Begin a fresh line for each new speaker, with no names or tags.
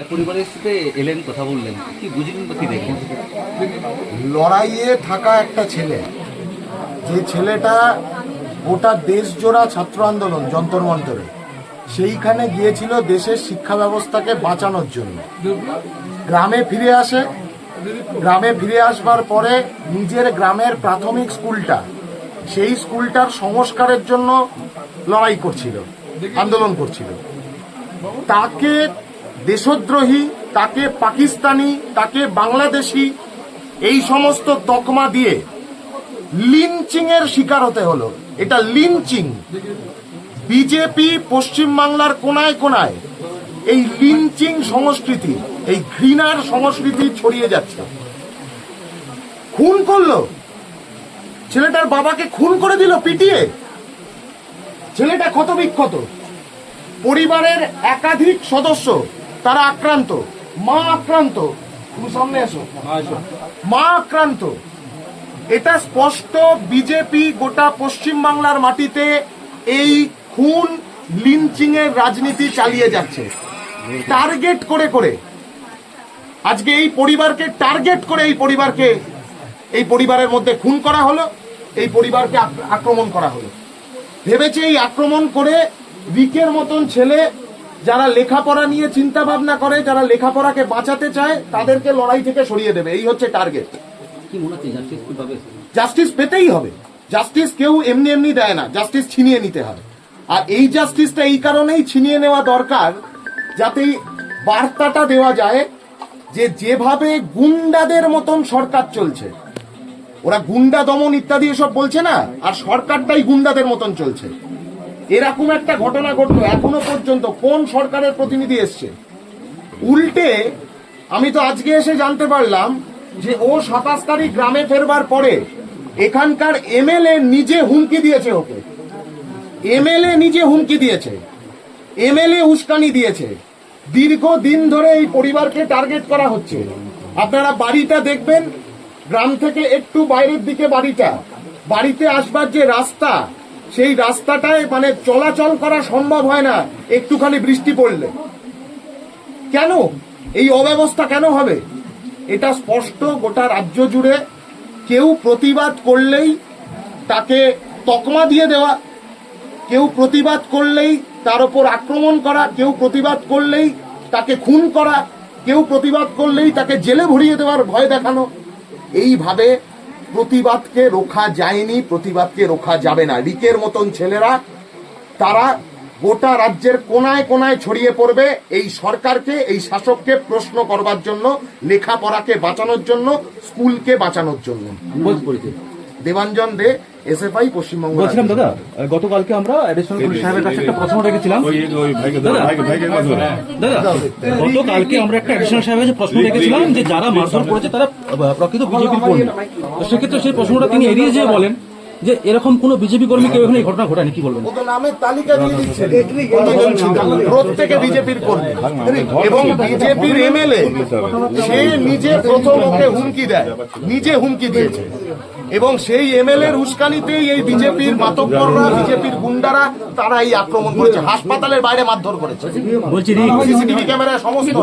পরিবারের সাথে এলেন, কথা বললেন, কি বুঝলেন বা কি দেখলেন?
লড়াইয়ে থাকা একটা ছেলে, যে ছেলেটা গোটা দেশ জোড়া ছাত্র আন্দোলন যন্তর মন্তরে সেইখানে গিয়েছিল দেশের শিক্ষা ব্যবস্থাকে বাঁচানোর জন্য। গ্রামে ফিরে আসে, গ্রামে ফিরে আসবার পরে নিজের গ্রামের প্রাথমিক স্কুলটা, সেই স্কুলটার সংস্কারের জন্য লড়াই করছিল, আন্দোলন করছিল। তাকে দেশদ্রোহী, তাকে পাকিস্তানি, তাকে বাংলাদেশি এই সমস্ত তকমা দিয়ে লিঞ্চিং এর শিকার হতে হলো। এটা লিঞ্চিং। বিজেপি পশ্চিমবাংলার কোনায় কোনায় এই লিঞ্চিং সংস্কৃতি, এই ঘৃণার সংস্কৃতি ছড়িয়ে যাচ্ছে। খুন করলো, ছেলেটার বাবাকে খুন করে দিল পিটিয়ে। ছেলেটা ক্ষত বিক্ষত, পরিবারের একাধিক সদস্য তারা আক্রান্ত, মা আক্রান্ত। তুমি সামনে এসো, মা আক্রান্ত। এটা স্পষ্ট বিজেপি গোটা পশ্চিমবাংলার মাটিতে এই খুন লিঞ্চিং এর রাজনীতি চালিয়ে যাচ্ছে, টার্গেট করে করে। আজকে এই পরিবারকে টার্গেট করে এই পরিবারের মধ্যে খুন করা হলো, এই পরিবারকে আক্রমণ করা হলো। ভেবেছে এই আক্রমণ করে রিকের মতন ছেলে যারা লেখাপড়া নিয়ে চিন্তা ভাবনা করে, যারা লেখাপড়াকে বাঁচাতে চায়, তাদেরকে লড়াই থেকে সরিয়ে দেবে। এই হচ্ছে টার্গেট।
কি মনে হচ্ছে জাস্টিস কি পাবে?
জাস্টিস পেতেই হবে। জাস্টিস কেউ এমনি এমনি দেয় না, জাস্টিস ছিনিয়ে নিতে হয়। আর এই জাস্টিসটা এই কারণেই ছিনিয়ে নেওয়া দরকার, যাতে বার্তাটা দেওয়া যায় যে যেভাবে গুন্ডাদের মতন সরকার চলছে, ওরা গুন্ডা দমন ইত্যাদি এসব বলছে না, আর সরকারটাই গুন্ডাদের মতন চলছে। এরকম একটা ঘটনা ঘটলো, এখনো পর্যন্ত কোন সরকারের প্রতিনিধি এসছে? উল্টে আমি তো আজকে এসে জানতে পারলাম যে ও 27 তারিখ গ্রামে ফেরবার পরে এখানকার এমএলএ নিজে হুমকি দিয়েছে ওকে। এমএলএ নিজে হুমকি দিয়েছে, এমএলএ উস্কানি দিয়েছে। দীর্ঘদিন ধরে এই পরিবারকে টার্গেট করা হচ্ছে। আপনারা বাড়িটা দেখবেন, গ্রাম থেকে একটু বাইরের দিকে বাড়িতে আসবার যে রাস্তা, সেই রাস্তাটায় মানে চলাচল করা সম্ভব হয় না একটুখানি বৃষ্টি পড়লে। কেন এই অব্যবস্থা কেন হবে? এটা স্পষ্ট গোটা রাজ্য জুড়ে। কেউ প্রতিবাদ করলেই তাকে তকমা দিয়ে দেওয়া, কেউ প্রতিবাদ করলেই তার উপর আক্রমণ করা, কেউ প্রতিবাদ করলেই তাকে খুন করা, কেউ প্রতিবাদ করলেই তাকে জেলে ভরিয়ে দেওয়ার ভয় দেখানো। এইভাবে প্রতিবাদকে রোখা যায়নি, প্রতিবাদকে রোখা যাবে না। রিকের মতন ছেলেরা তারা গোটা রাজ্যের কোনায় কোনায় ছড়িয়ে পড়বে এই সরকারকে, এই শাসককে প্রশ্ন করবার জন্য, লেখাপড়াকে বাঁচানোর জন্য, স্কুলকে বাঁচানোর জন্য। দেবাঞ্জন দে, এসএফআই, পশ্চিমবঙ্গ।
বলছিলাম দাদা, গতকালকে আমরা অ্যাডিশনাল পুলিশ সাহেবের কাছে একটা প্রশ্ন রেখেছিলাম। দাদা, গতকালকে আমরা একটা অ্যাডিশনাল সাহেবের কাছে প্রশ্ন রেখেছিলাম যে যারা মারধর করেছে তারা প্রকৃত বিজেপির কর্মী। তো সেক্ষেত্রে সেই প্রশ্নটা তিনি এড়িয়ে যেয়ে বলেন যে এরকম কোন বিজেপি কর্মী কেউ এখানে এই ঘটনা ঘটায়নি। কি বলবেন?
ওদের নামের তালিকা দিয়ে দিচ্ছে, প্রত্যেকে বিজেপির কর্মী এবং বিজেপির এমএলএ। সে নিজে প্রথম ওকে হুমকি দেয়, নিজে হুমকি দিয়েছে, এবং সেই এমএলএ এর উস্কানিতেই এই বিজেপির মাতব্বররা, বিজেপির গুন্ডারা তারা এই আক্রমণ করেছে, হাসপাতালের বাইরে মারধর করেছে।
বলছি
সিসিটিভি ক্যামেরায় সমস্ত